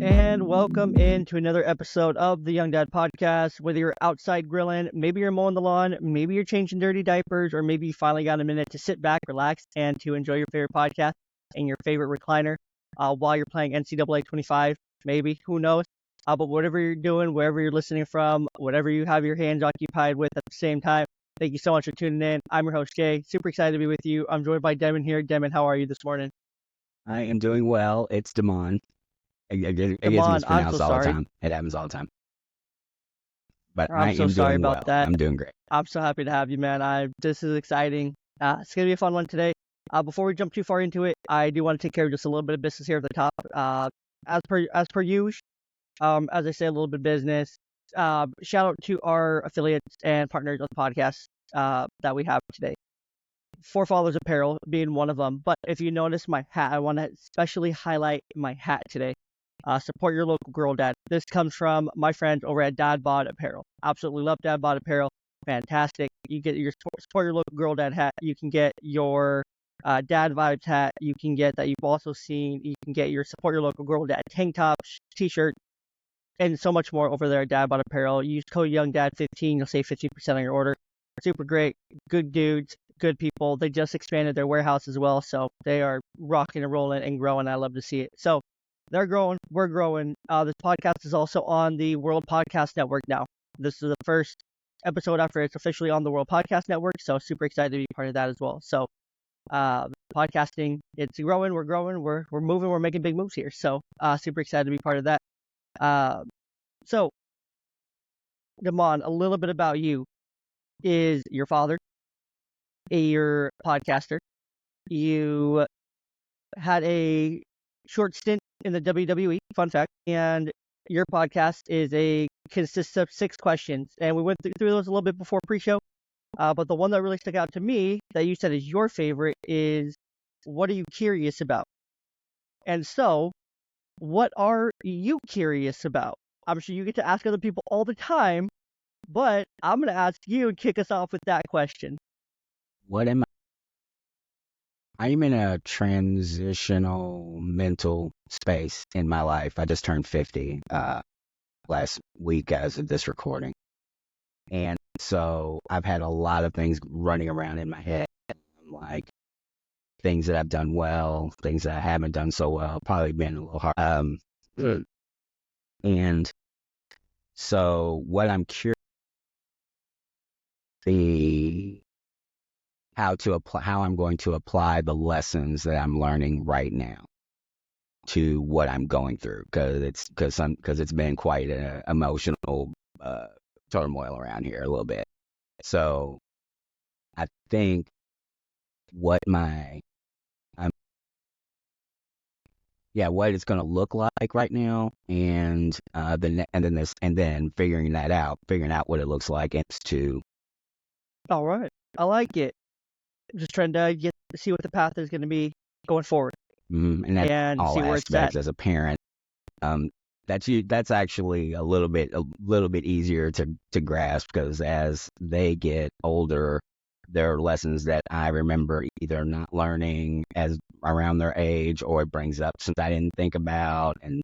And welcome into another episode of the Young Dad Podcast. Whether you're outside grilling, maybe you're mowing the lawn, maybe you're changing dirty diapers, or maybe you finally got a minute to sit back, relax, and to enjoy your favorite podcast and your favorite recliner while you're playing NCAA 25, maybe, who knows. But whatever you're doing, wherever you're listening from, whatever you have your hands occupied with at the same time, thank you so much for tuning in. I'm your host, Jay. Super excited to be with you. I'm joined by Devin here. Devin, how are you this morning? I am doing well. It's Damon. It gets Damon, I'm so mispronounced all the sorry. time. It happens all the time. But I I'm so am sorry doing about well. that. I'm doing great. I'm so happy to have you, man. This is exciting. It's gonna be a fun one today. Before we jump too far into it, I do want to take care of just a little bit of business here at the top. As per usual, as I say, a little bit of business. Shout out to our affiliates and partners of the podcast that we have today. For Fathers Apparel being one of them. But if you notice my hat, I want to especially highlight my hat today. Support your local girl dad. This comes from my friends over at Dad Bod Apparel. Absolutely love Dad Bod Apparel. Fantastic. You get your support your local girl dad hat. You can get your dad vibes hat. You can get that you've also seen. You can get your support your local girl dad tank tops, t-shirt, and so much more over there at Dad Bod Apparel. Use code YoungDad15. You'll save 15% on your order. Super great. Good dudes. Good people. They just expanded their warehouse as well. So they are rocking and rolling and growing. I love to see it. So they're growing. We're growing. This podcast is also on the World Podcast Network now. This is the first episode after it's officially on the World Podcast Network. So super excited to be part of that as well. So podcasting, it's growing. We're growing. We're moving. We're making big moves here. So super excited to be part of that. So, Damon, a little bit about you is your father, you're a podcaster. You had a short stint in the WWE, fun fact, and your podcast consists of 6 questions. And we went through those a little bit before pre-show. But the one that really stuck out to me that you said is your favorite is, what are you curious about? And so, what are you curious about? I'm sure you get to ask other people all the time, but I'm going to ask you and kick us off with that question. What am I? I'm in a transitional mental space in my life. I just turned 50 last week as of this recording. And so I've had a lot of things running around in my head, like things that I've done well, things that I haven't done so well, probably been a little hard. And so what I'm curious how I'm going to apply the lessons that I'm learning right now to what I'm going through, because it's been quite an emotional turmoil around here a little bit. So I think what what it's going to look like right now, and then figuring out what it looks like, and to. All right. I like it. Just trying to see what the path is going to be going forward. And that's and all see where it's aspects at. as a parent. That's actually a little bit easier to grasp, because as they get older, there are lessons that I remember either not learning as around their age, or it brings up something I didn't think about, and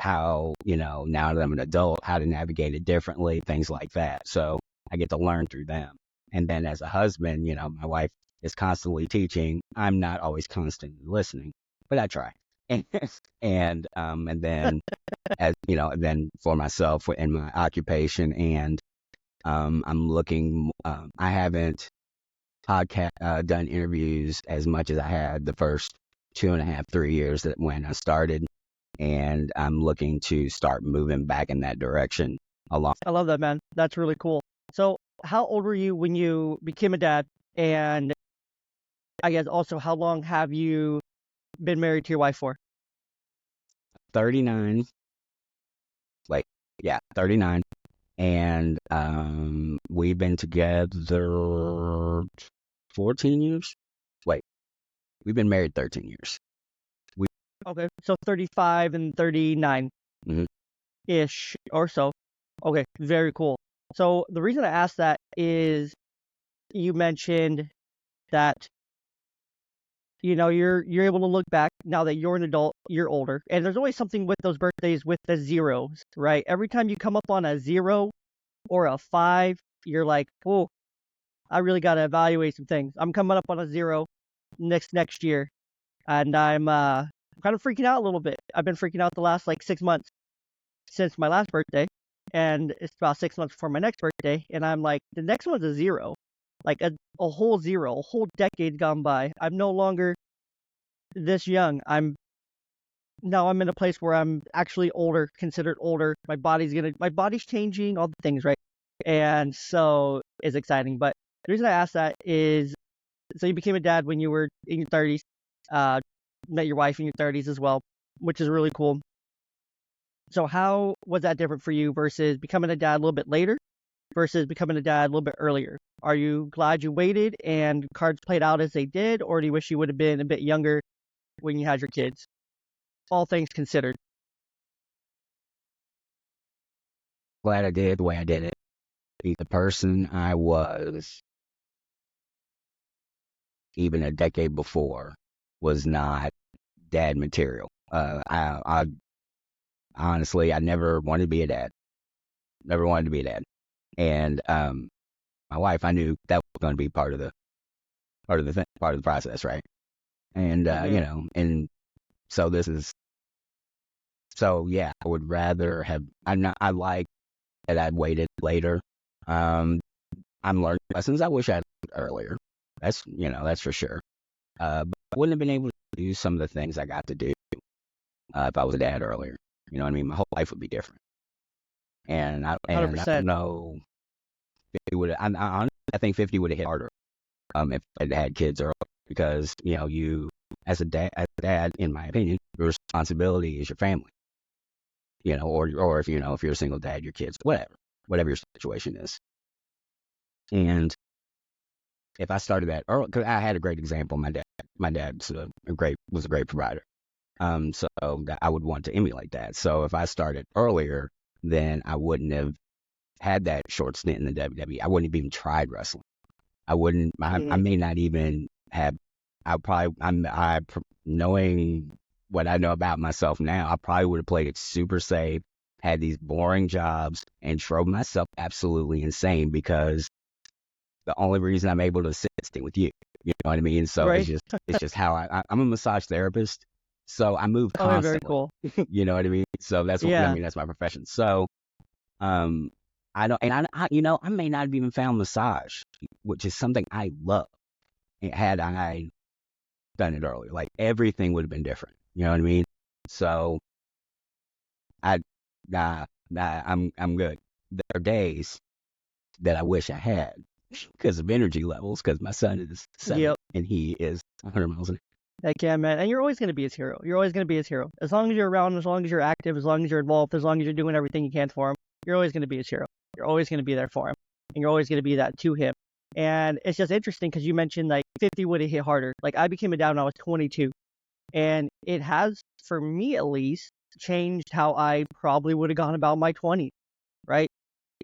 how, now that I'm an adult, how to navigate it differently, things like that. So I get to learn through them. And then as a husband, my wife is constantly teaching. I'm not always constantly listening, but I try. And then then for myself in my occupation, and I'm looking. I haven't done interviews as much as I had the first 2.5, 3 years that when I started, and I'm looking to start moving back in that direction along. I love that, man. That's really cool. So, how old were you when you became a dad? And I guess also, how long have you been married to your wife for? 39. 39. And we've been together 14 years. We've been married 13 years. Okay, so 35 and 39 ish or so. Okay, very cool. So the reason I asked that is you mentioned that you're able to look back now that you're an adult, you're older, and there's always something with those birthdays with the zeros, right? Every time you come up on a 0 or a 5, you're like, oh, I really got to evaluate some things. I'm coming up on a 0 next year, and I'm kind of freaking out a little bit. I've been freaking out the last like 6 months since my last birthday, and it's about 6 months before my next birthday, and I'm like, the next one's a 0, like a whole 0, a whole decade gone by. I'm no longer this young. I'm in a place where I'm actually older, considered older. My body's changing, all the things, right? And so it's exciting. But the reason I asked that is, so you became a dad when you were in your 30s, met your wife in your 30s as well, which is really cool. So how was that different for you versus becoming a dad a little bit later versus becoming a dad a little bit earlier? Are you glad you waited and cards played out as they did, or do you wish you would have been a bit younger when you had your kids? All things considered. Glad I did the way I did it. The person I was even a decade before was not dad material. I honestly, I never wanted to be a dad. Never wanted to be a dad. And my wife, I knew that was going to be part of the process, right? And and so yeah, I would rather have. I like that I'd waited later. I'm learning lessons I wish I'd learned earlier. That's for sure. But I wouldn't have been able to do some of the things I got to do if I was a dad earlier. You know what I mean? My whole life would be different. And I 100%. don't know. 50 would. I think 50 would have hit harder if I'd had kids earlier, because you as a dad, in my opinion, your responsibility is your family. Or if if you're a single dad, your kids, whatever your situation is. And if I started that early, because I had a great example, my dad was a great provider. So that I would want to emulate that. So if I started earlier, then I wouldn't have had that short stint in the WWE. I wouldn't have even tried wrestling. I wouldn't. I may not even have. Knowing what I know about myself now, I probably would have played it super safe, had these boring jobs, and drove myself absolutely insane, because the only reason I'm able to sit with you. You know what I mean? So Right. it's just how I'm a massage therapist, so I move Oh, very constantly. cool. You know what I mean? So that's what I Yeah. mean. That's my profession. So, I don't, and I may not have even found massage, which is something I love. Had I done it earlier, like, everything would have been different. You know what I mean? So, I'm good. There are days that I wish I had because of energy levels, because my son is 7 Yep. and he is 100 miles an hour. Heck yeah, man. And you're always going to be his hero. You're always going to be his hero. As long as you're around, as long as you're active, as long as you're involved, as long as you're doing everything you can for him, you're always going to be his hero. You're always going to be there for him. And you're always going to be that to him. And it's just interesting because you mentioned like 50 would have hit harder. Like, I became a dad when I was 22. And it has, for me at least, changed how I probably would have gone about my 20s, right?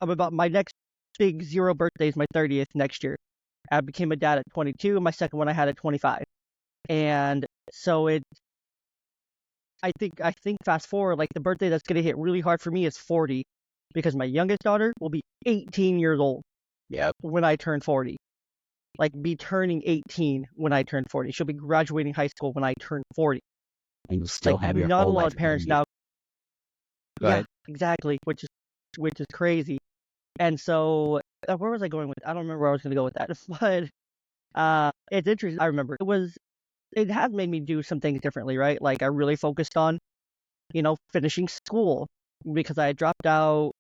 I'm about my next big 0 birthday is my 30th next year. I became a dad at 22, and my second one I had at 25. And so I think fast forward, like, the birthday that's gonna hit really hard for me is 40, because my youngest daughter will be 18 years old Yep. when I turn 40. Like, be turning 18 when I turn 40. She'll be graduating high school when I turn 40. And you still Like, have your not a whole lot life of parents ahead of now. you. Go Yeah, ahead. exactly, which is crazy. And so, where was I going with? I don't remember where I was gonna go with that. But it's interesting. I remember it has made me do some things differently, right? Like, I really focused on, finishing school, because I dropped out.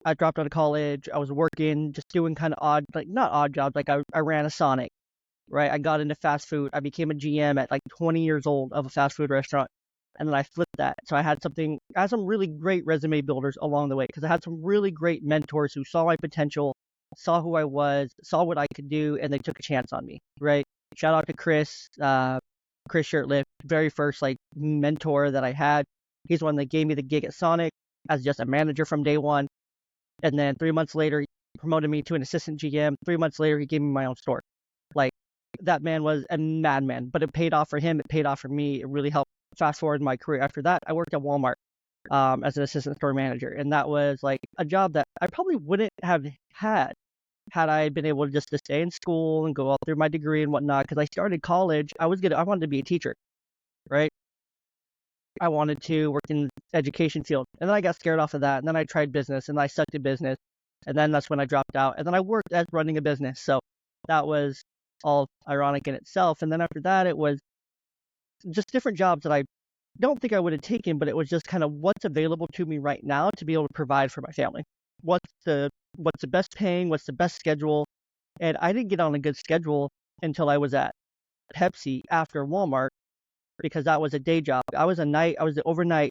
I dropped out of college. I was working, just doing kind of odd, like, not odd jobs. Like, I ran a Sonic, right? I got into fast food. I became a GM at like 20 years old of a fast food restaurant. And then I flipped that. So I had some really great resume builders along the way, because I had some really great mentors who saw my potential, saw who I was, saw what I could do, and they took a chance on me, right? Shout out to Chris Shirtlift, very first like mentor that I had. He's the one that gave me the gig at Sonic as just a manager from day one. And then 3 months later, he promoted me to an assistant GM. 3 months later, he gave me my own store. Like, that man was a madman, but it paid off for him. It paid off for me. It really helped fast forward my career. After that, I worked at Walmart as an assistant store manager, and that was like a job that I probably wouldn't have had I been able just to stay in school and go up through my degree and whatnot. Because I started college, I wanted to be a teacher, right? I wanted to work in the education field, and then I got scared off of that, and then I tried business, and I sucked at business, and then that's when I dropped out, and then I worked as running a business. So that was all ironic in itself. And then after that, it was just different jobs that I don't think I would have taken, but it was just kind of what's available to me right now to be able to provide for my family. What's the best paying, what's the best schedule? And I didn't get on a good schedule until I was at Pepsi after Walmart, because that was a day job. I was the overnight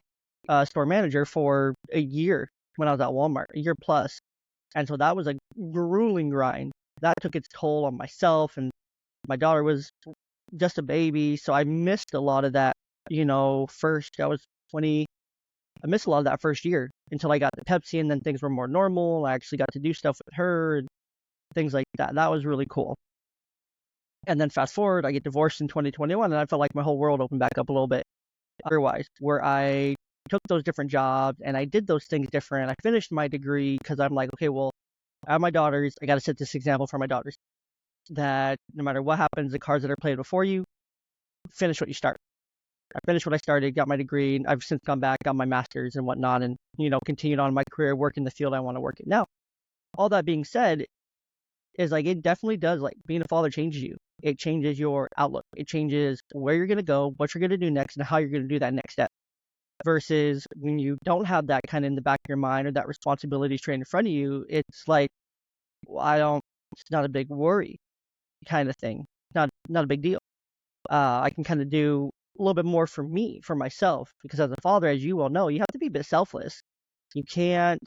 store manager for a year when I was at Walmart, a year plus. And so that was a grueling grind. That took its toll on myself, and my daughter was just a baby, so I missed a lot of that. First I was 20. I missed a lot of that first year until I got to Pepsi, and then things were more normal. I actually got to do stuff with her and things like that. That was really cool. And then fast forward, I get divorced in 2021, and I felt like my whole world opened back up a little bit. Otherwise, where I took those different jobs and I did those things different. I finished my degree because I'm like, okay, well, I have my daughters. I got to set this example for my daughters that no matter what happens, the cards that are played before you, finish what you start. I finished what I started, got my degree, and I've since gone back, got my master's and whatnot, and continued on my career, work in the field I want to work in. Now, all that being said, is like it definitely does, like being a father changes you. It changes your outlook. It changes where you're gonna go, what you're gonna do next, and how you're gonna do that next step. Versus when you don't have that kind of in the back of your mind, or that responsibility straight in front of you, it's like, well, it's not a big worry kind of thing. Not a big deal. I can kind of do a little bit more for me, for myself, because as a father, as you well know, you have to be a bit selfless. You can't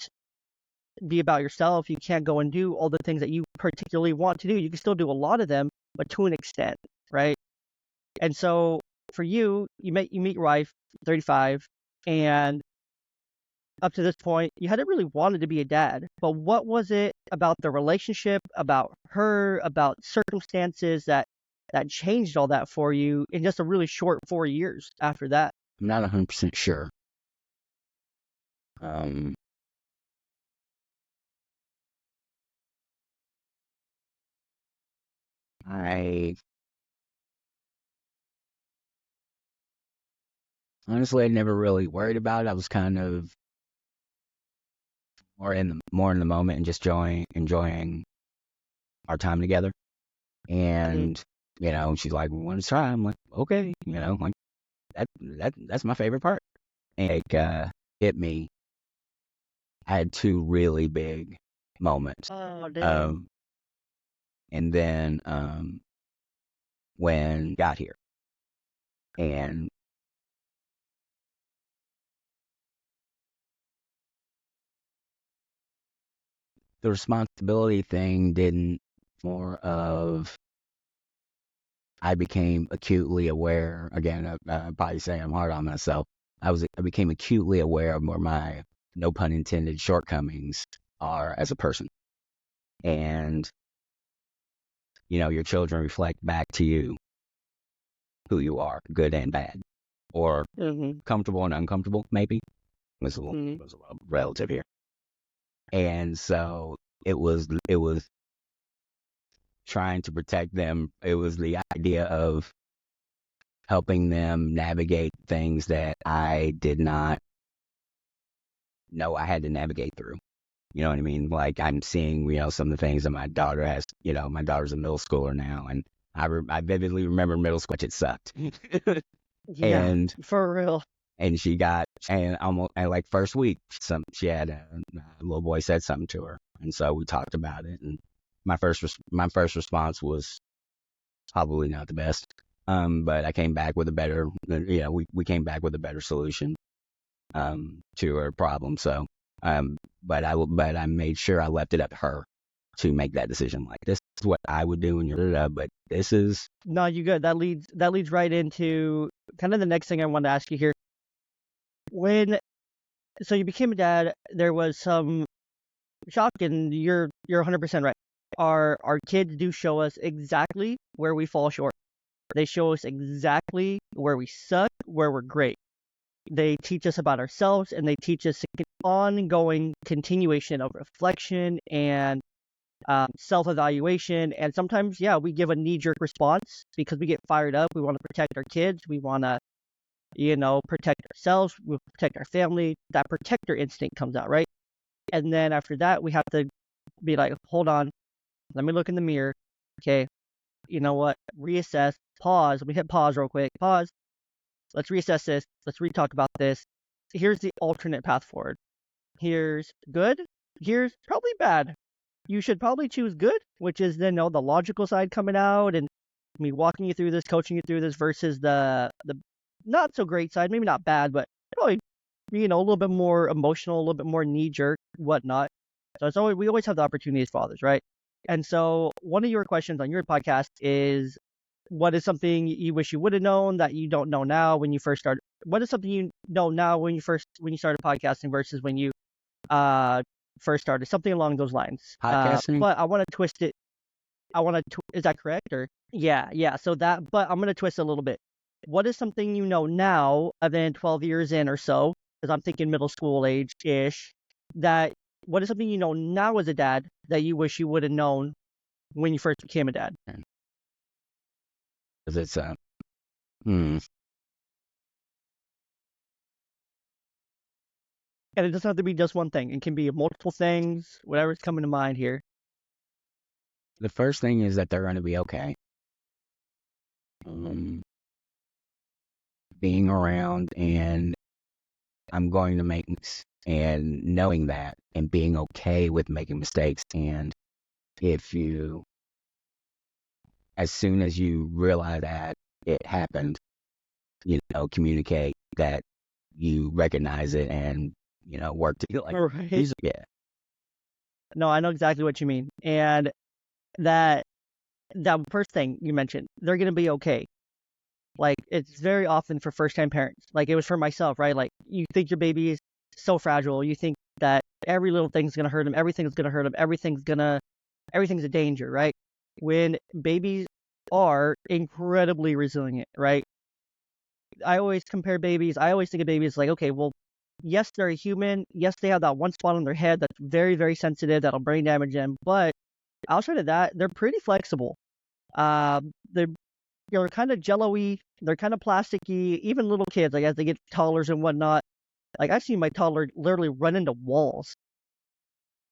be about yourself. You can't go and do all the things that you particularly want to do. You can still do a lot of them, but to an extent, right? And so for you, you meet your wife, 35, and up to this point, you hadn't really wanted to be a dad. But what was it about the relationship, about her, about circumstances that changed all that for you in just a really short 4 years after that? I'm not 100% sure. I honestly, I never really worried about it. I was kind of more in the moment and just enjoying our time together. And she's like, "We want to try." I'm like, "Okay," like that's my favorite part. And hit me. I had two really big moments. Oh, damn. And then when got here, and the responsibility thing didn't, more of I became acutely aware. Again, I probably say I'm hard on myself. I became acutely aware of where my, no pun intended, shortcomings are as a person. And your children reflect back to you who you are, good and bad, or comfortable and uncomfortable, maybe. It's a little relative here. And so it was trying to protect them. It was the idea of helping them navigate things that I did not know I had to navigate through. You know what I mean? Like I'm seeing, some of the things that my daughter has. My daughter's a middle schooler now, and I vividly remember middle school, which it sucked. Yeah, and for real. And she got, and almost, and like first week, she had a little boy said something to her, and so we talked about it. And my first response was probably not the best, but I came back with a better, we came back with a better solution to her problem. So, but I made sure I left it up to her to make that decision. Like, this is what I would do, and but this is. No, you good. That leads right into kind of the next thing I wanted to ask you here. So you became a dad, there was some shock, and you're 100% right. our kids do show us exactly where we fall short. They show us exactly where we suck, where we're great. They teach us about ourselves, and they teach us an ongoing continuation of reflection and self-evaluation. And sometimes, yeah, we give a knee-jerk response because we get fired up. We want to protect our kids. We want to, protect ourselves. We protect our family. That protector instinct comes out, right? And then after that, we have to be like, hold on, let me look in the mirror. Okay, you know what? Reassess, pause. Let me hit pause real quick. Pause. Let's reassess this. Let's re-talk about this. Here's the alternate path forward. Here's good. Here's probably bad. You should probably choose good, which is then the logical side coming out and me walking you through this, coaching you through this, versus the not so great side. Maybe not bad, but probably a little bit more emotional, a little bit more knee jerk, whatnot. So we always have the opportunity as fathers, right? And so one of your questions on your podcast is, what is something you wish you would have known that you don't know now when you first started? What is something you know now when you started podcasting versus when you first started? Something along those lines. Podcasting? But I want to twist it. Is that correct? Or yeah. So but I'm going to twist it a little bit. What is something you know now, than 12 years in or so, because I'm thinking middle school age-ish, what is something you know now as a dad that you wish you would have known when you first became a dad? Because it's And it doesn't have to be just one thing. It can be multiple things, whatever's coming to mind here. The first thing is that they're going to be okay. Being around, and I'm going to make, and knowing that, and being okay with making mistakes. And as soon as you realize that it happened, communicate that you recognize it and, work to like, right. Yeah. No, I know exactly what you mean. And that first thing you mentioned, they're going to be okay. Like, it's very often for first-time parents. Like, it was for myself, right? Like, you think your baby is so fragile. You think that every little thing's going to hurt him. Everything's going to hurt him. Everything's a danger, right? When babies are incredibly resilient, right? I always compare babies. I always think of babies like, okay, well, yes, they're a human. Yes, they have that one spot on their head that's very, very sensitive that'll brain damage them. But outside of that, they're pretty flexible. They're kind of jello-y. They're kind of plasticky. Even little kids, like, as they get toddlers and whatnot. Like, I've seen my toddler literally run into walls.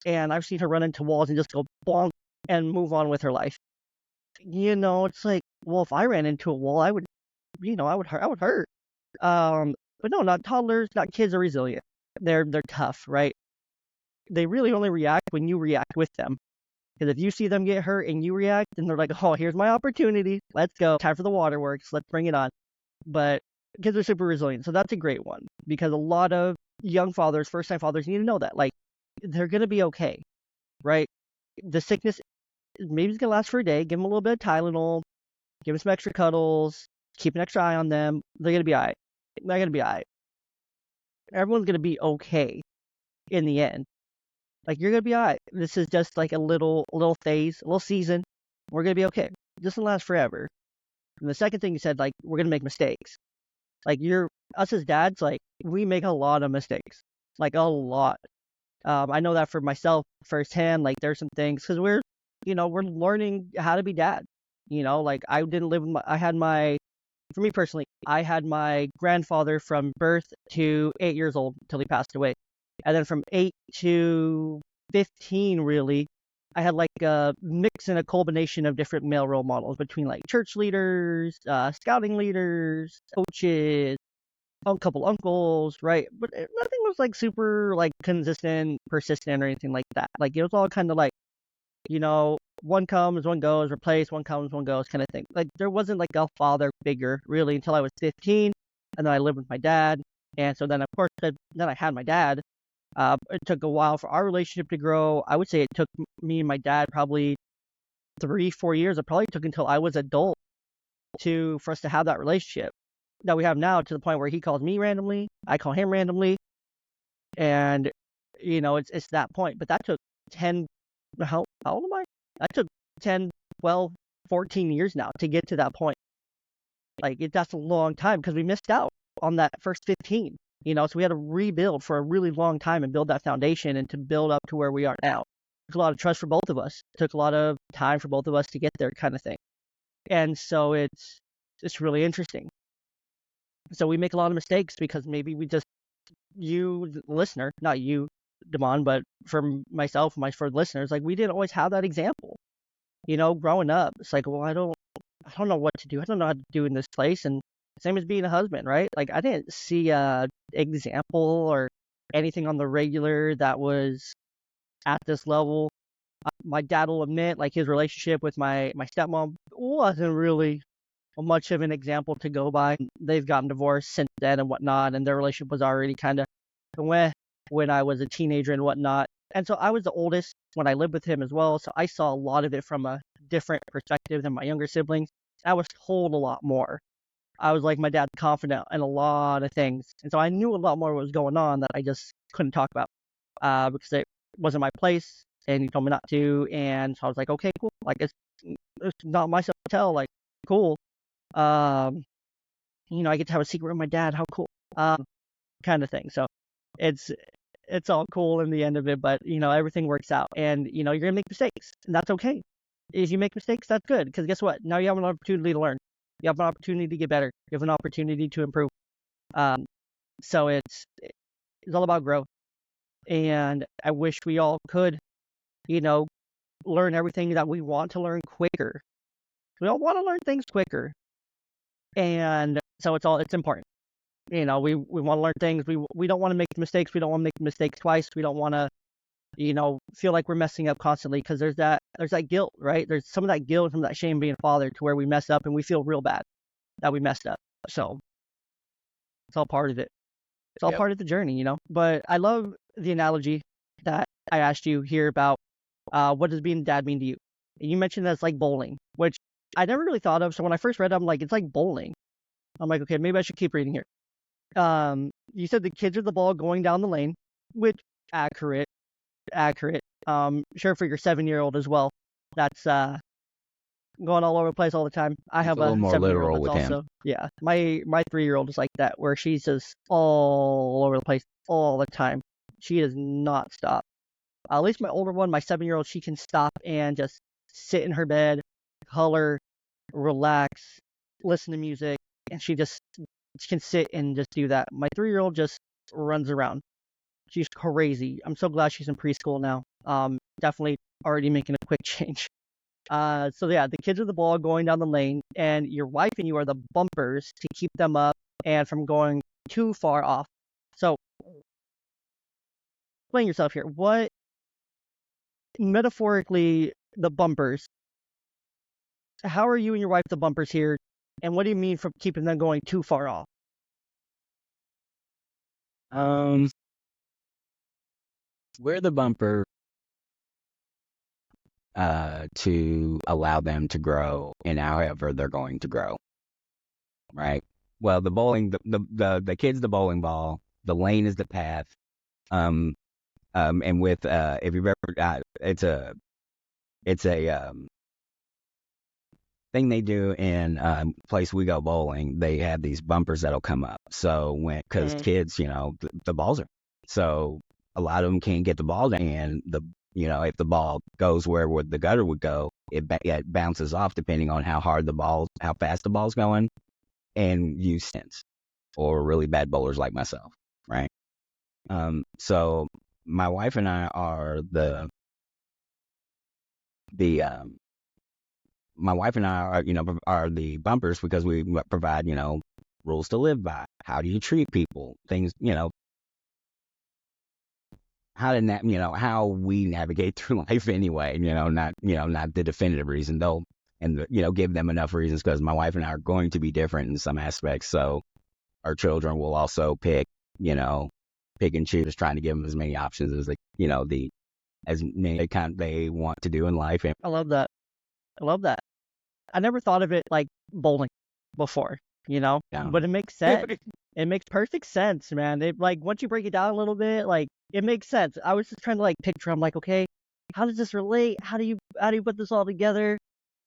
And I've seen her run into walls and just go bonk and move on with her life. It's like, well, if I ran into a wall, I would hurt. But no, not toddlers, not kids are resilient. They're tough, right? They really only react when you react with them. Because if you see them get hurt and you react, then they're like, oh, here's my opportunity. Let's go. Time for the waterworks. Let's bring it on. But kids are super resilient. So that's a great one. Because a lot of young fathers, first-time fathers, need to know that. Like, they're going to be okay, right? The sickness maybe it's going to last for a day. Give them a little bit of Tylenol. Give them some extra cuddles. Keep an extra eye on them. They're going to be all right. They're going to be all right. Everyone's going to be okay in the end. Like, you're going to be all right. This is just like a little phase, a little season. We're going to be okay. It doesn't last forever. And the second thing you said, like, we're going to make mistakes. Like, us as dads, like, we make a lot of mistakes. Like, a lot. I know that for myself firsthand. Like, there's some things, because we're learning how to be dad. Like, I didn't live with for me personally, I had my grandfather from birth to 8 years old until he passed away. And then from 8 to 15, really, I had like a mix and a culmination of different male role models between like church leaders, scouting leaders, coaches, a couple uncles, right? But nothing was like super like consistent, persistent, or anything like that. Like, it was all kind of like, one comes, one goes, replace, one comes, one goes kind of thing. Like, there wasn't like a father figure really until I was 15, and then I lived with my dad. And so then, of course, then I had my dad. It took a while for our relationship to grow. I would say it took me and my dad probably 3-4 years. It probably took until I was adult for us to have that relationship that we have now, to the point where he calls me randomly, I call him randomly, and it's that point. But that took 10. How old am I? That took 10, 12, 14 years now to get to that point. Like, that's a long time because we missed out on that first 15. So we had to rebuild for a really long time and build that foundation and to build up to where we are now. It took a lot of trust for both of us. It took a lot of time for both of us to get there, kind of thing. And so it's really interesting. So we make a lot of mistakes because maybe you, the listener, not you, Damon, but for myself, for the listeners, like, we didn't always have that example. Growing up, it's like, well, I don't know what to do. I don't know how to do in this place. And same as being a husband, right? Like, I didn't see a example or anything on the regular that was at this level. My dad will admit, like, his relationship with my stepmom wasn't really much of an example to go by. They've gotten divorced since then and whatnot, and their relationship was already kind of when I was a teenager and whatnot. And so I was the oldest when I lived with him as well, so I saw a lot of it from a different perspective than my younger siblings. I was told a lot more. I was like my dad's confidant in a lot of things, and so I knew a lot more what was going on that I just couldn't talk about because it wasn't my place, and he told me not to, and so I was like, okay, cool. Like, it's not my stuff to tell. Like, cool. I get to have a secret with my dad. How cool. Kind of thing. So it's all cool in the end of it, but everything works out, and you're gonna make mistakes, and that's okay. If you make mistakes, that's good, because guess what? Now you have an opportunity to learn. You have an opportunity to get better. You have an opportunity to improve. So it's all about growth, and I wish we all could, learn everything that we want to learn quicker. We all want to learn things quicker, and so it's important. We want to learn things. We don't want to make mistakes. We don't want to make mistakes twice. We don't want to, feel like we're messing up constantly, because there's that guilt, right? There's some of that guilt, some of that shame being a father, to where we mess up and we feel real bad that we messed up. So it's all part of it. It's all part of the journey, But I love the analogy that I asked you here about what does being a dad mean to you? You mentioned that it's like bowling, which I never really thought of. So when I first read it, I'm like, it's like bowling. I'm like, okay, maybe I should keep reading here. You said the kids are the ball going down the lane, which accurate. Sure, for your 7-year-old as well. That's going all over the place all the time. I have a little more 7-year-old literal with also. him. Yeah, my 3-year-old is like that, where she's just all over the place all the time. She does not stop. At least my older one, my 7-year-old, she can stop and just sit in her bed, color, relax, listen to music, and she can sit and just do that. My 3-year-old just runs around. She's crazy. I'm so glad she's in preschool now. Definitely already making a quick change. So yeah, the kids are the ball going down the lane, and your wife and you are the bumpers to keep them up and from going too far off. So explain yourself here. What, metaphorically, the bumpers? How are you and your wife the bumpers here? And what do you mean from keeping them going too far off? We're the bumper to allow them to grow in however they're going to grow, right? Well, the bowling, the kid's the bowling ball, the lane is the path, and with if you've ever, it's a thing they do in place we go bowling. They have these bumpers that'll come up. So because kids, the balls are, so a lot of them can't get the ball down, and if the ball goes where the gutter would go, it bounces off depending on how fast the ball's going, and you sense, or really bad bowlers like myself, right? So my wife and I are my wife and I are the bumpers, because we provide, rules to live by. How do you treat people? Things, how we navigate through life anyway, not the definitive reason though. And, give them enough reasons, because my wife and I are going to be different in some aspects. So our children will also pick and choose, trying to give them as many options as as many they want to do in life. And I love that. I never thought of it like bowling before, Yeah. but it makes sense. It makes perfect sense, man. It, like, once you break it down a little bit, like, it makes sense. I was just trying to, like, picture, I'm like, okay, how does this relate? How do you put this all together?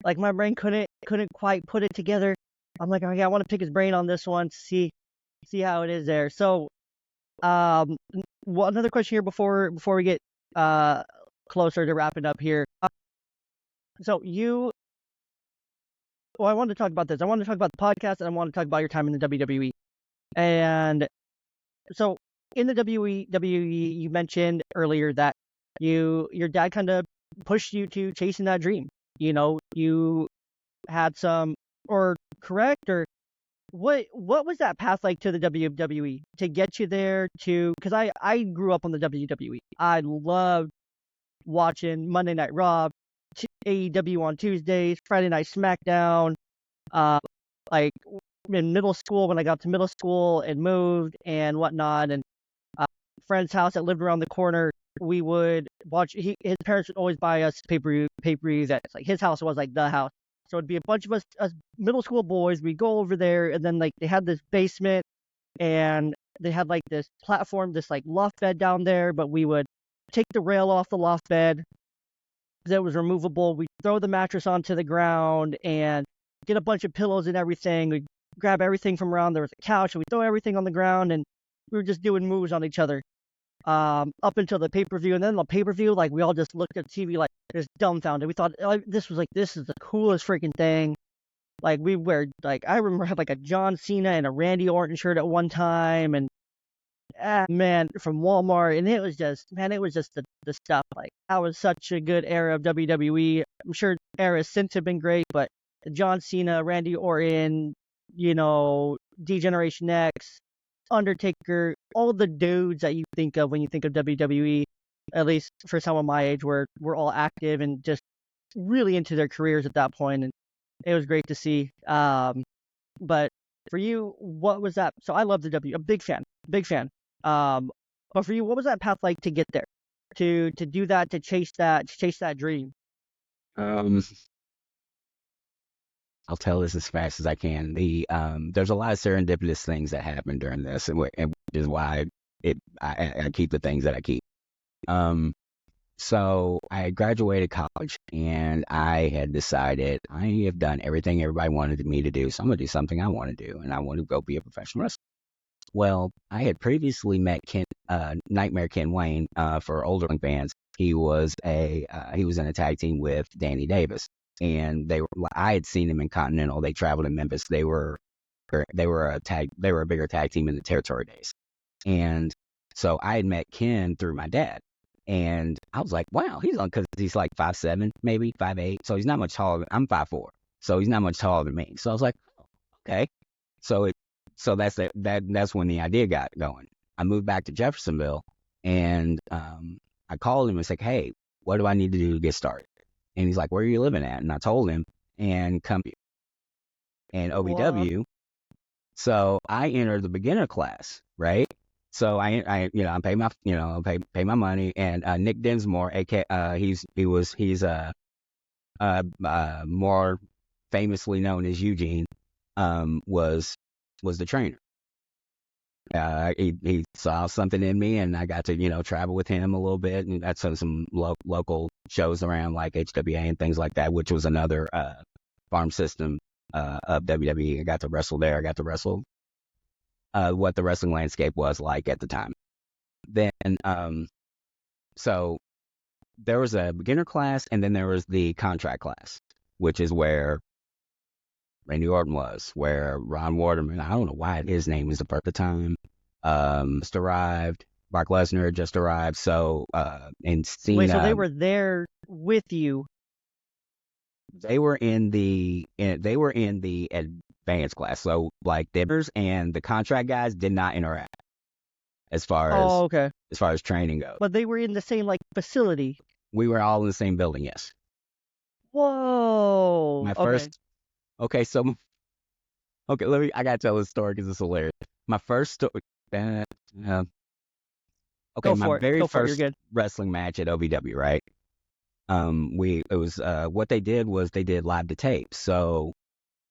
Like my brain couldn't quite put it together. I'm like, okay, I want to pick his brain on this one to see how it is there. So, another question here before we get closer to wrapping up here. So I wanted to talk about this. I wanted to talk about the podcast, and I wanted to talk about your time in the WWE. And so in the WWE, you mentioned earlier that your dad kind of pushed you to chasing that dream. You had some, or correct, or what was that path like to the WWE to get you there? Because I grew up on the WWE. I loved watching Monday Night Raw, AEW on Tuesdays, Friday Night SmackDown. Like in middle school, when I got to middle school and moved and whatnot, and friend's house that lived around the corner, we would watch. His parents would always buy us pay-per-views. That like his house was like the house. So it'd be a bunch of us middle school boys. We'd go over there, and then like they had this basement, and they had like this platform, this like loft bed down there. But we would take the rail off the loft bed that was removable. We'd throw the mattress onto the ground and get a bunch of pillows and everything. We'd grab everything from around. There was a couch, and we'd throw everything on the ground, and we were just doing moves on each other. Up until the pay-per-view, and then the pay-per-view, like we all just looked at TV like just dumbfounded. We thought this is the coolest freaking thing. Like we wear, like I remember I had like a John Cena and a Randy Orton shirt at one time, and man, from Walmart, and it was just the stuff. Like that was such a good era of WWE. I'm sure eras since have been great, but John Cena, Randy Orton, D-Generation X, Undertaker, all the dudes that you think of when you think of WWE, at least for someone my age, were all active and just really into their careers at that point, and it was great to see. But for you, what was that? So I love the W, a big fan. But for you, what was that path like to get there, to do that, to chase that dream? I'll tell this as fast as I can. There's a lot of serendipitous things that happen during this, and which is why I keep the things that I keep. So I graduated college, and I had decided I have done everything everybody wanted me to do, so I'm gonna do something I want to do, and I want to go be a professional wrestler. Well, I had previously met Nightmare Ken Wayne. For older fans, he was in a tag team with Danny Davis. And I had seen them in Continental. They traveled in Memphis. They were a bigger tag team in the territory days. And so I had met Ken through my dad. And I was like, wow, because he's like 5'7", maybe 5'8". So he's not much taller. I'm 5'4". So he's not much taller than me. So I was like, oh, okay. So that's when the idea got going. I moved back to Jeffersonville, and I called him and said, hey, what do I need to do to get started? And he's like, where are you living at? And I told him, and come and OVW. Wow. So I entered the beginner class, right? So I pay my money, and Nick Dinsmore, he's more famously known as Eugene, was the trainer. He saw something in me, and I got to travel with him a little bit, and that's some local shows around like HWA and things like that, which was another farm system of WWE. I got to wrestle there. I got to wrestle what the wrestling landscape was like at the time. Then so there was a beginner class, and then there was the contract class, which is where Randy Orton was, where Ron Waterman, I don't know why his name is at the time, just arrived. Brock Lesnar had just arrived. So, and Cena. Wait, so they were there with you? They were in the advanced class. So, like, the members and the contract guys did not interact as far as training goes. But they were in the same like facility. We were all in the same building. Yes. Whoa. Okay, I gotta tell this story because it's hilarious. My first story. My very first wrestling match at OVW, right? What they did was they did live to tape. So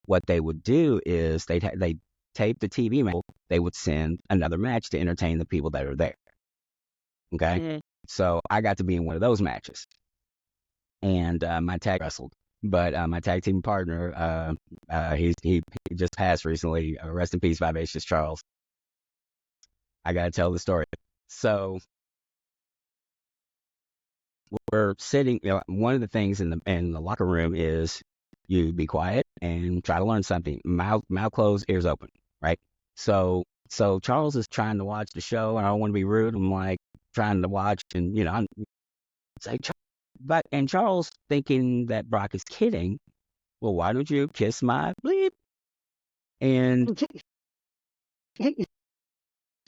what they would do is they tape the TV match. They would send another match to entertain the people that are there. Okay, So I got to be in one of those matches. and my tag wrestled. But my tag team partner, he just passed recently. Rest in peace, Vivacious Charles. I gotta tell the story. So we're sitting. One of the things in the locker room is you be quiet and try to learn something. Mouth closed, ears open, right? So Charles is trying to watch the show, and I don't want to be rude. I'm like trying to watch, and I'm it's like, and Charles thinking that Brock is kidding. Well, why don't you kiss my bleep? And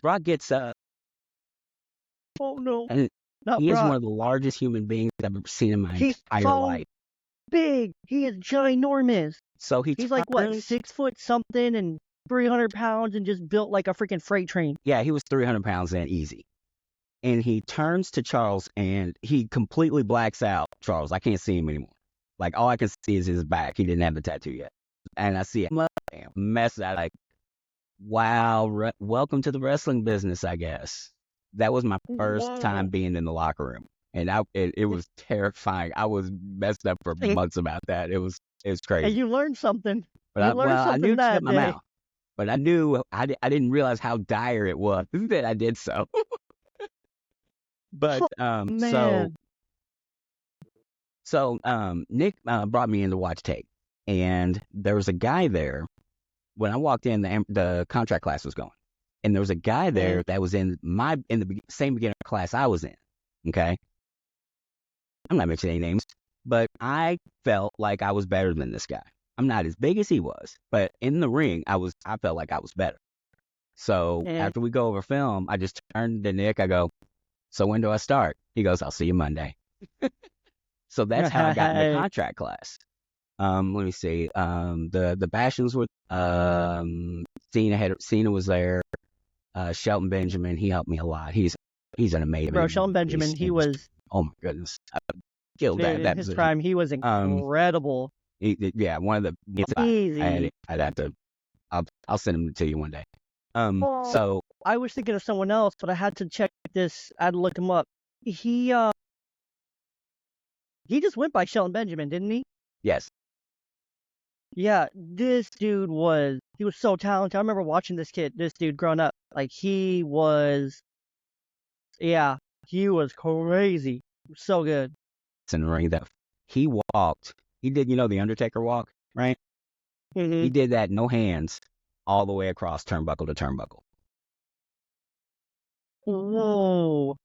Brock gets up, Oh no, and not he is one Brock. of the largest human beings I've ever seen in my He's entire so life. big. He is ginormous. So He's like what, turns. 6 foot something and 300 pounds and just built like a freaking freight train. Yeah, he was 300 pounds then, easy. And he turns to Charles, and he completely blacks out Charles. I can't see him anymore. Like, all I can see is his back. He didn't have the tattoo yet. And I see a mess that, like, wow, welcome to the wrestling business, I guess. That was my first time being in the locker room. And it was terrifying. I was messed up for months about that. It was crazy. And you learned something. But I knew to shut my mouth. But I knew I didn't realize how dire it was that I did so. But man. so Nick brought me in to watch tape, and there was a guy there. When I walked in, the contract class was going, and there was a guy there that was in the same beginner class I was in. Okay, I'm not mentioning any names, but I felt like I was better than this guy. I'm not as big as he was, but in the ring, I felt like I was better. So after we go over film, I just turned to Nick. I go, "So when do I start?" He goes, "I'll see you Monday." So that's how I got in the contract class. Let me see. The Bastions were Cena was there. Shelton Benjamin, he helped me a lot. He's an amazing bro. Shelton Benjamin, he was. Oh my goodness, I killed dude, that in his position. prime. He was incredible. One of the easy. I'd have to. I'll send him to you one day. So I was thinking of someone else, but I had to check this. I had to look him up. He just went by Shelton Benjamin, didn't he? Yes. Yeah, this dude was so talented. I remember watching this dude growing up. Like he was crazy. So good. In the ring that he walked, he did, the Undertaker walk, right? Mm-hmm. He did that, no hands, all the way across turnbuckle to turnbuckle. Whoa.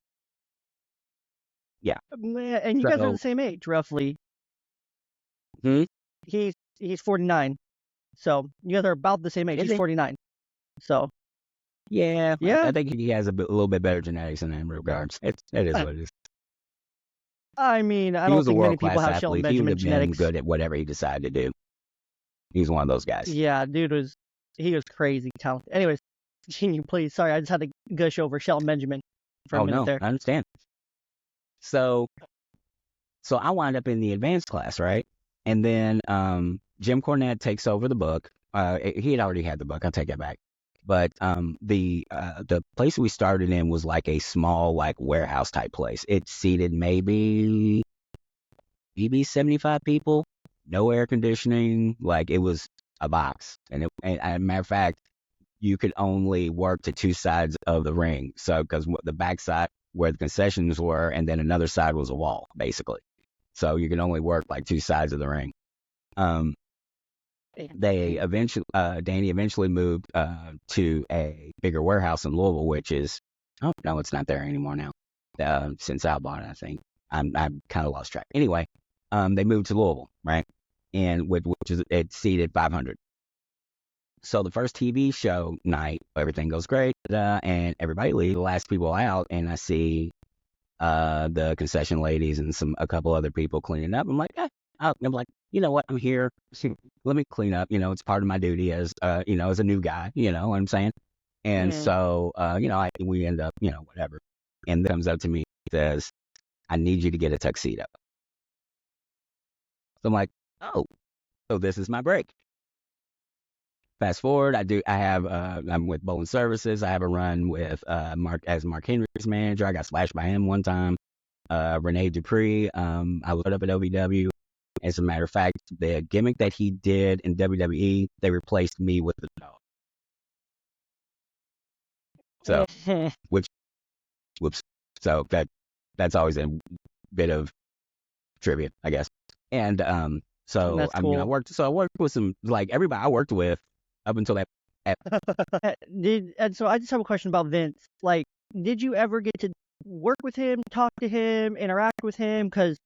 Yeah. Man, and you guys are the same age, roughly. Hmm? He's 49. So you guys are about the same age. He's 49. So. Yeah. I think he has a little bit better genetics in that regards. It is what it is. I mean, I don't think many people have Shelton Benjamin genetics. He would have been good at whatever he decided to do. He's one of those guys. Yeah, dude was crazy talented. Anyways, continue, please. Sorry, I just had to gush over Shelton Benjamin for a minute there. I understand. So I wound up in the advanced class, right? And then Jim Cornette takes over the book. He had already had the book. I'll take that back. But the place we started in was like a small, like, warehouse type place. It seated maybe 75 people, no air conditioning. Like, it was a box. And as a matter of fact, you could only work to two sides of the ring. So, because the back side where the concessions were, and then another side was a wall, basically. So you could only work like two sides of the ring. Danny eventually moved to a bigger warehouse in Louisville, which is, no, it's not there anymore now. Since I bought it, I think. I'm kind of lost track. Anyway, they moved to Louisville, right? And it seated 500. So the first TV show night, everything goes great, and everybody leaves. The last people out, and I see the concession ladies and a couple other people cleaning up. I'm like, I'm like, you know what? I'm here. Let me clean up. It's part of my duty as a new guy. You know what I'm saying? And so, we end up, whatever. And comes up to me, says, "I need you to get a tuxedo." So I'm like, oh, so this is my break. Fast forward, I'm with Bowling Services. I have a run with Mark Henry's manager. I got slashed by him one time. Rene Dupree. I was up at OVW. As a matter of fact, the gimmick that he did in WWE, they replaced me with the dog. So, which, whoops. So that's always a bit of trivia, I guess. And so That's I mean, I cool. worked with some, like, everybody I worked with up until that. And so I just have a question about Vince. Like, did you ever get to work with him, talk to him, interact with him? Because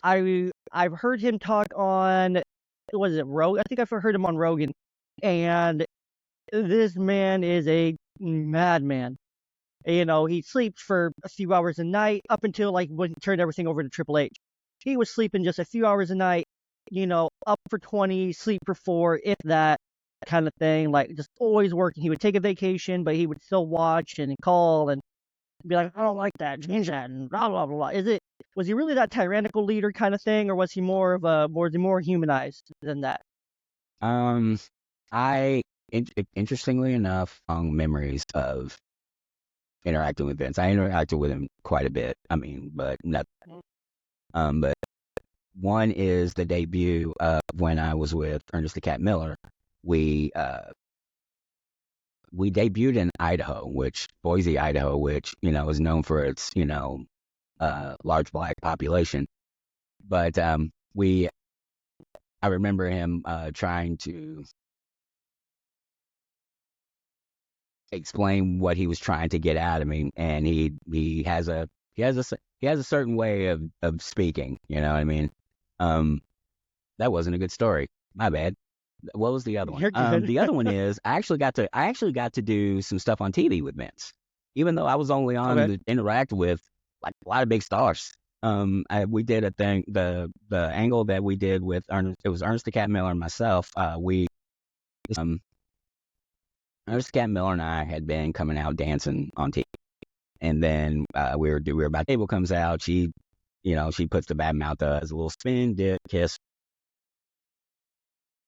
I've heard him talk on, was it Rogan? I think I've heard him on Rogan, and this man is a madman. You know, he sleeps for a few hours a night up until like when he turned everything over to Triple H. He was sleeping just a few hours a night, you know, up for 20, sleep for 4, if that kind of thing. Like just always working. He would take a vacation, but he would still watch and call and be like, I don't like that, change that, and blah blah blah. Was he really that tyrannical leader kind of thing, or was he more humanized than that? Um, I interestingly enough, memories of interacting with Vince. I interacted with him quite a bit. I mean, but not. But one is the debut of when I was with Ernest the Cat Miller. We debuted in Idaho, Boise, Idaho, which, you know, is known for its, you know, large black population. But I remember him trying to explain what he was trying to get out of me, and he has a certain way of speaking. You know what I mean? That wasn't a good story. My bad. What was the other one? You're good. The other one is I actually got to do some stuff on TV with Vince, even though I was only on Okay. to interact with like a lot of big stars. We did a thing, the angle that we did with Ernest, it was Ernest the Cat Miller and myself. Um, Ernest the Cat Miller and I had been coming out dancing on TV, and then we were about table comes out. She, you know, she puts the bad mouth as a little spin, dip, kiss,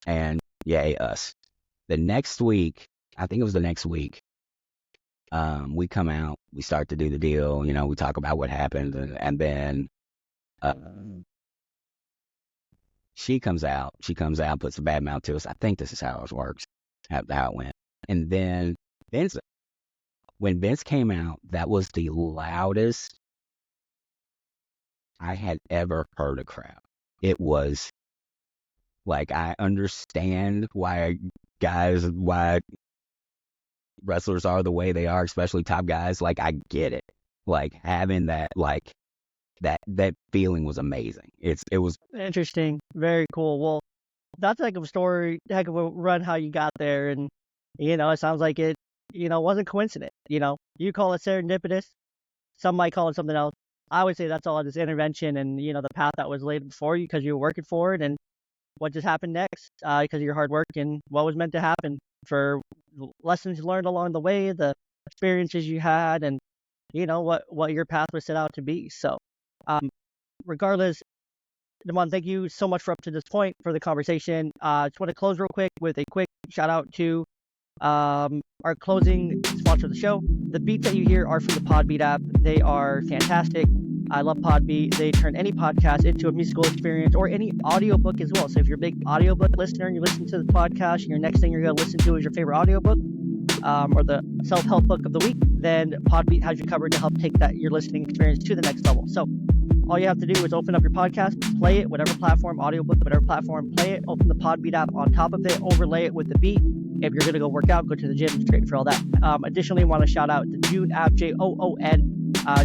and yay us. The next week, I think it was the next week, we come out, we start to do the deal, you know, we talk about what happened, and then she comes out, puts the bad mouth to us. I think this is how it works, how it went. And then when Vince came out, that was the loudest I had ever heard a crowd. It was like, I understand why wrestlers are the way they are, especially top guys. Like, I get it. Like, having that, like, that feeling was amazing. It was Interesting. Very cool. Well, that's a heck of a story, heck of a run how you got there, and you know, it sounds like it, you know, wasn't coincident. You know, you call it serendipitous. Some might call it something else. I would say that's all this intervention and, you know, the path that was laid before you because you were working for it, and what just happened next because of your hard work and what was meant to happen for lessons learned along the way, the experiences you had, and you know what your path was set out to be. So, regardless, Damon, thank you so much for up to this point for the conversation. Just want to close real quick with a quick shout out to our closing sponsor of the show. The beats that you hear are from the Podbeat app. They are fantastic. I love Podbeat. They turn any podcast into a musical experience or any audiobook as well. So if you're a big audiobook listener and you listen to the podcast and your next thing you're going to listen to is your favorite audiobook or the self-help book of the week, then Podbeat has you covered to help take your listening experience to the next level. So all you have to do is open up your podcast, play it, whatever platform, audiobook, whatever platform, play it, open the Podbeat app on top of it, overlay it with the beat. If you're going to go work out, go to the gym, it's great for all that. Additionally, I want to shout out the June app, Joon.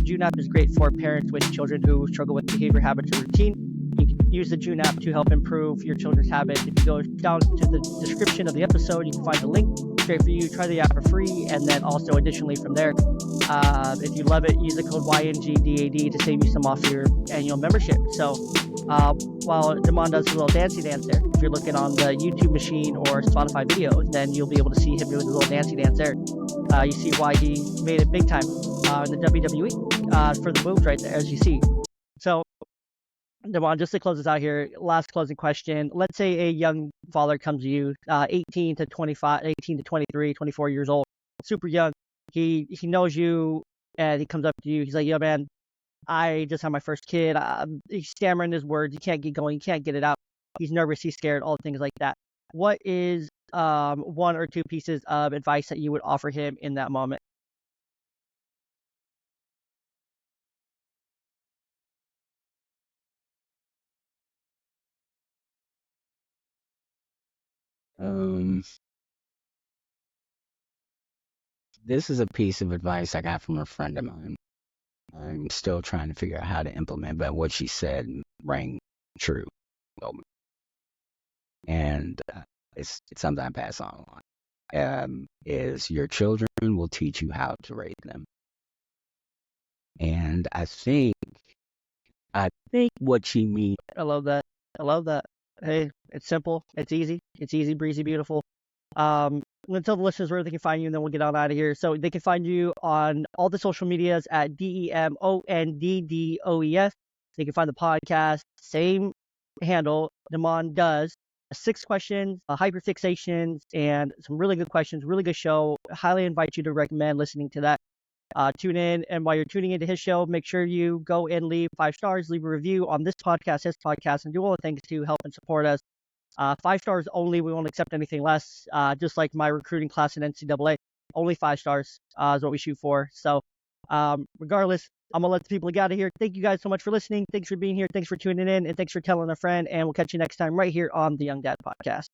June app is great for parents with children who struggle with behavior, habits, or routine. You can use the June app to help improve your children's habits. If you go down to the description of the episode, you can find the link. It's great for you. Try the app for free. And then also additionally from there, if you love it, use the code YNGDAD to save you some off your annual membership. So while Damon does a little dancey dance there, if you're looking on the YouTube machine or Spotify video, then you'll be able to see him doing his little dancey dance there. You see why he made it big time in the WWE for the moves right there, as you see. So, Damon, just to close this out here, last closing question. Let's say a young father comes to you, 18 to 25, 18 to 23, 24 years old, super young. He knows you, and he comes up to you. He's like, yo, man, I just had my first kid. He's stammering his words. He can't get going. He can't get it out. He's nervous. He's scared. All things like that. What is one or two pieces of advice that you would offer him in that moment? Um, this is a piece of advice I got from a friend of mine. I'm still trying to figure out how to implement, but what she said rang true. Well, and it's something I pass on a lot. Is your children will teach you how to raise them. And I think what she means. I love that. I love that. Hey, it's simple. It's easy. It's easy, breezy, beautiful. I'm going to tell the listeners where they can find you, and then we'll get on out of here. So they can find you on all the social medias at DEMONDDOES. They can find the podcast, same handle, Demon does. 6 questions, hyperfixations, and some really good questions, really good show. Highly invite you to recommend listening to that. Tune in, and while you're tuning into his show, make sure you go and leave 5 stars, leave a review on this podcast, his podcast, and do all the things to help and support us. 5 stars only. We won't accept anything less. Just like my recruiting class in NCAA, only 5 stars is what we shoot for. So, regardless, I'm gonna let the people get out of here. Thank you guys so much for listening. Thanks for being here. Thanks for tuning in, and thanks for telling a friend. And we'll catch you next time right here on the Young Dad Podcast.